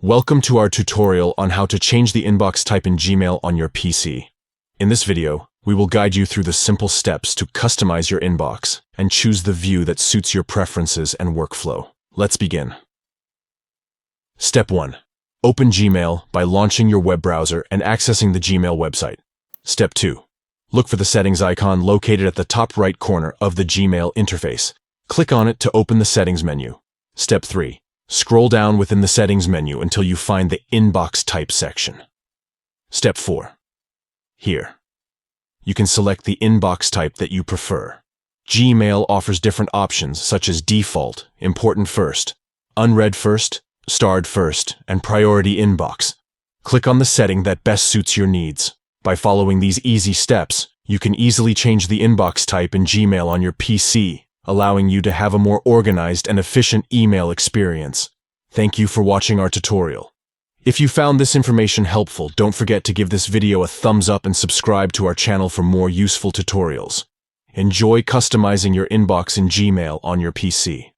Welcome to our tutorial on how to change the inbox type in Gmail on your PC. In this video, we will guide you through the simple steps to customize your inbox and choose the view that suits your preferences and workflow. Let's begin. Step 1. Open Gmail by launching your web browser and accessing the Gmail website. Step 2. Look for the settings icon located at the top right corner of the Gmail interface. Click on it to open the settings menu. Step 3. Scroll down within the settings menu until you find the Inbox Type section. Step 4. Here, you can select the inbox type that you prefer. Gmail offers different options such as default, important first, unread first, starred first, and priority inbox. Click on the setting that best suits your needs. By following these easy steps, you can easily change the inbox type in Gmail on your PC, allowing you to have a more organized and efficient email experience. Thank you for watching our tutorial. If you found this information helpful, don't forget to give this video a thumbs up and subscribe to our channel for more useful tutorials. Enjoy customizing your inbox in Gmail on your PC.